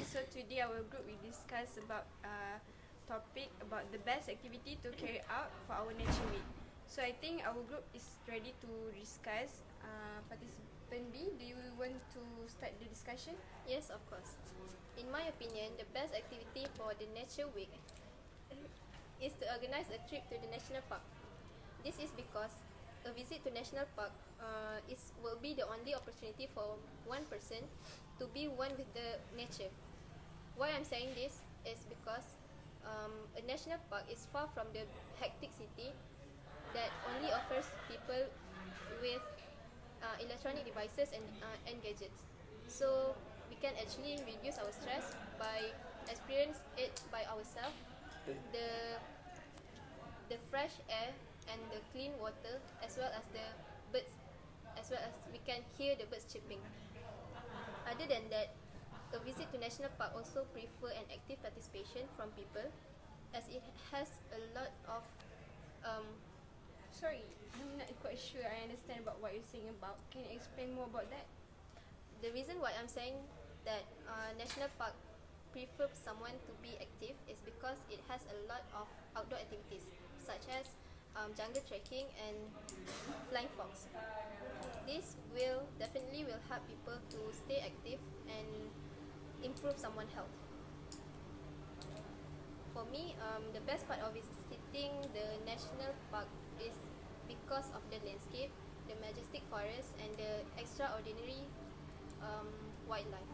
So today our group will discuss about topic about the best activity to carry out for our nature week. So I think our group is ready to discuss. Participant B, do you want to start the discussion? Yes, of course. In my opinion, the best activity for the Nature Week is to organize a trip to the national park. This is because a visit to national park will be the only opportunity for one person to be one with the nature. Why I'm saying this is because a national park is far from the hectic city that only offers people with electronic devices and gadgets. So we can actually reduce our stress by experience it by ourselves. The fresh air and the clean water, as well as the birds, as well as we can hear the birds chirping. Other than that, a visit to national park also prefer an active participation from people, as it has a lot of Sorry, I'm not quite sure I understand about what you're saying about. Can you explain more about that? the reason why I'm saying that national park prefer someone to be active is because it has a lot of outdoor activities such as jungle trekking and flying fox. This will definitely will help people to stay active and improve someone's health. For me, the best part of visiting the national park is because of the landscape, the majestic forest, and the extraordinary wildlife.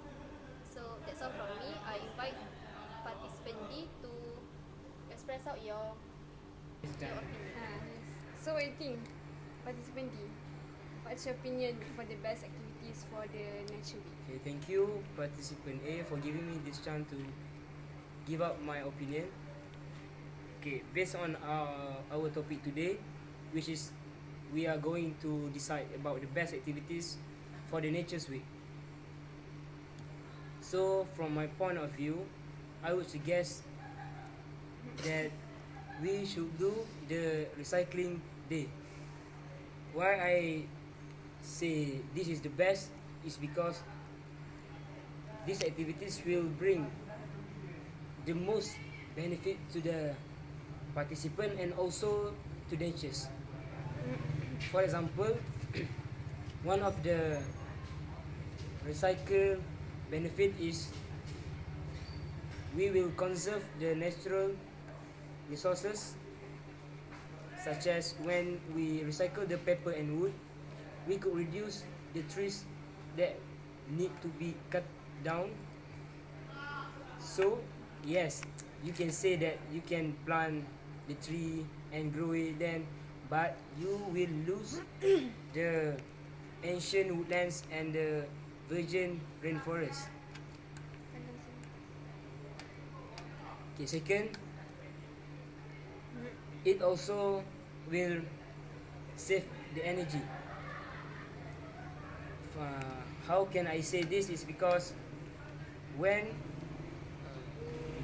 So that's all from me. I invite participant D to express out your opinion. Yes. So what do you think, participant D? What's your opinion for the best activities for the nature week? Okay, thank you, participant A, for giving me this chance to give out my opinion. Okay, based on our topic today, which is we are going to decide about the best activities for the Nature's Week. So, from my point of view, I would suggest that we should do the recycling day. Why I say this is the best is because these activities will bring the most benefit to the participant and also to the natures. For example, one of the recycle benefit is we will conserve the natural resources, such as when we recycle the paper and wood, we could reduce the trees that need to be cut down. So yes, you can say that you can plant the tree and grow it then, but you will lose the ancient woodlands and the virgin rainforest. Okay, second, it also will save the energy. How can I say this is because when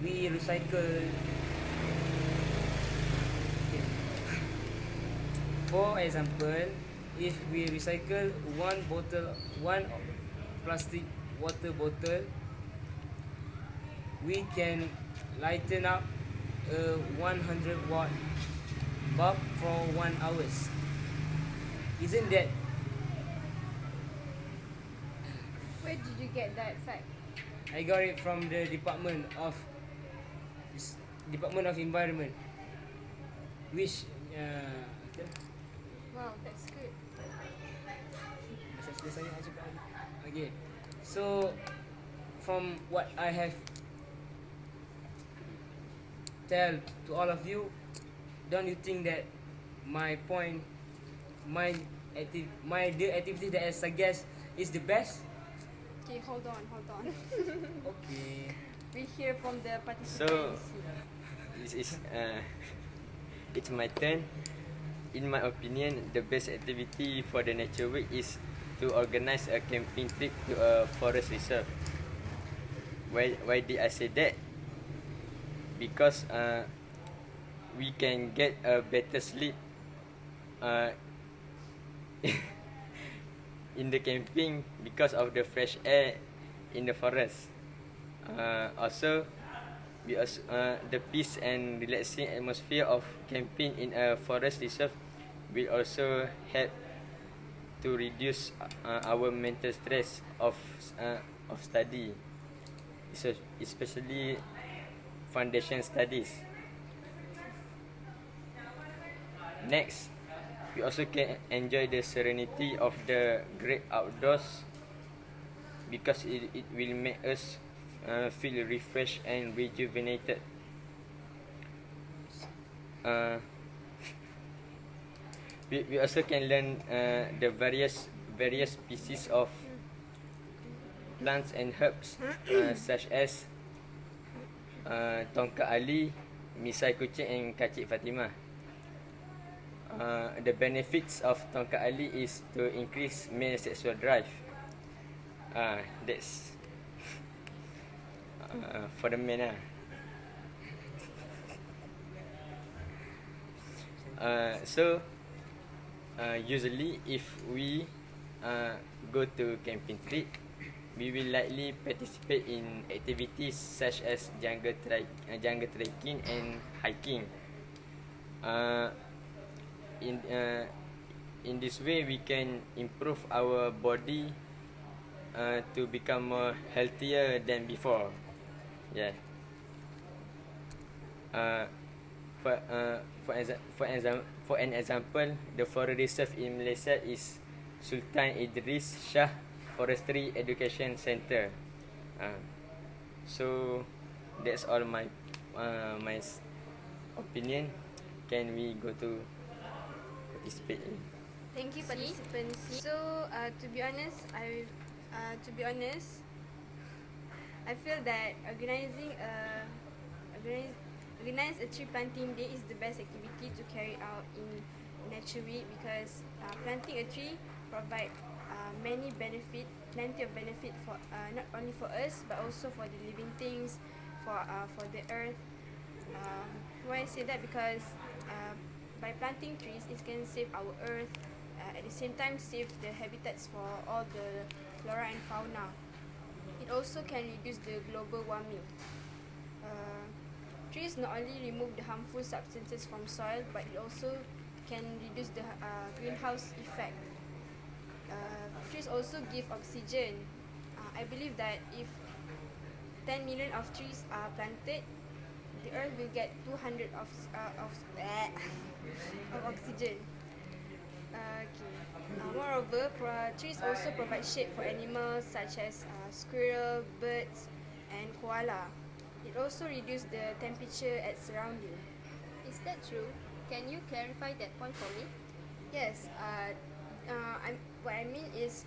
we recycle, okay. For example, if we recycle one plastic water bottle, we can lighten up a 100-watt bulb for 1 hour. Isn't that? Where did you get that fact? I got it from the Department of Environment, which Wow, that's good. okay. So from what I have tell to all of you, don't you think that my point, the activity that I suggest is the best? Okay, hold on. Okay. We hear from the So, participants. this is it's my turn. In my opinion, the best activity for the Nature Week is to organize a camping trip to a forest reserve. Why did I say that? Because we can get a better sleep in the camping because of the fresh air in the forest. Also, the peace and relaxing atmosphere of camping in a forest reserve will also help to reduce our mental stress of study, especially foundation studies. Next, we also can enjoy the serenity of the great outdoors because it will make us feel refreshed and rejuvenated. We also can learn the various species of plants and herbs such as tongkat ali, misai kucing and kacik Fatimah. The benefits of tongkat ali is to increase male sexual drive. That's for the men. So usually if we go to camping trip, we will likely participate in activities such as jungle trekking and hiking. In this way, we can improve our body to become more healthier than before. Yeah. For an example, the forest reserve in Malaysia is Sultan Idris Shah Forestry Education Center. So that's all my opinion. Can we go to participate in? Thank you, participants. So, to be honest, I feel that organize a tree planting day is the best activity to carry out in Nature Week because planting a tree provide plenty of benefit for not only for us but also for the living things, for the earth. Why I say that? Because by planting trees, it can save our earth. At the same time, save the habitats for all the flora and fauna. It also can reduce the global warming. Trees not only remove the harmful substances from soil, but it also can reduce the greenhouse effect. Trees also give oxygen. I believe that if 10 million of trees are planted, the earth will get 200 of oxygen. Moreover, trees also provide shade for animals such as squirrel, birds, and koala. It also reduces the temperature at surrounding. Is that true? Can you clarify that point for me? Yes. What I mean is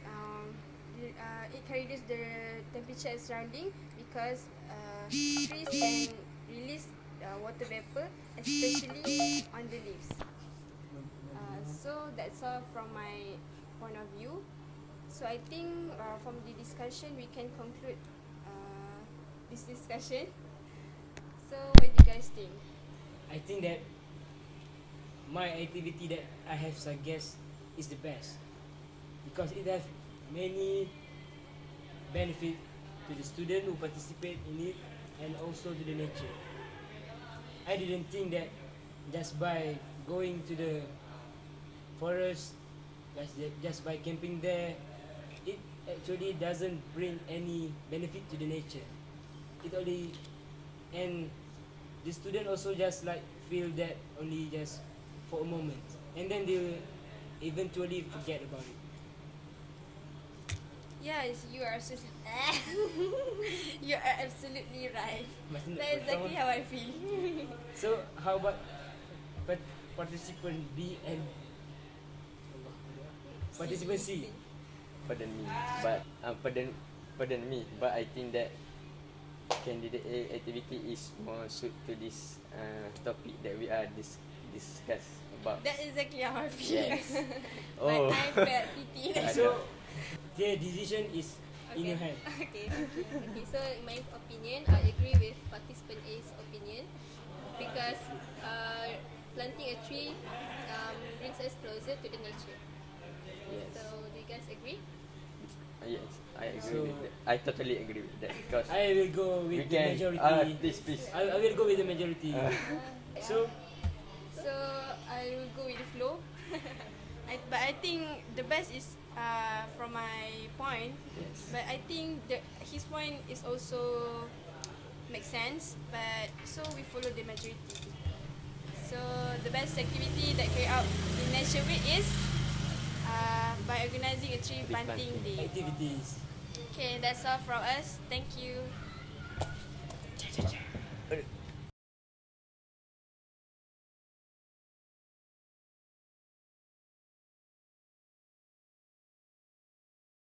it can reduce the temperature at surrounding because trees can release water vapor, especially on the leaves. So that's all from my point of view. So I think from the discussion we can conclude this discussion. So what do you guys think? I think that my activity that I have suggest is the best because it has many benefit to the student who participate in it and also to the nature. I didn't think that just by going to the forest, just by camping there, it actually doesn't bring any benefit to the nature. It only, and the student also just like feel that only just for a moment, and then they will eventually forget about it. Yes, you are you are absolutely right. That's exactly how I feel. So how about participant B and participant C? Pardon me, but I think that candidate A activity is more suit to this topic that we are discuss about. That's exactly how I feel. Yes. But I felt pity. So their decision is in your hand. Okay. So in my opinion, I agree with participant A's opinion because planting a tree brings us closer to the nature. Yes. So do you guys agree? Yes, I agree So- with that. I totally agree with that because I will go we with the can. majority. Please. I will go with the majority. So, So I will go with the flow. But I think the best is from my point. Yes. But I think his point is also makes sense. But so we follow the majority. So the best activity that carry out in Nature Week is by organizing a tree Tree planting planting. day. activities. Okay, that's all from us. Thank you.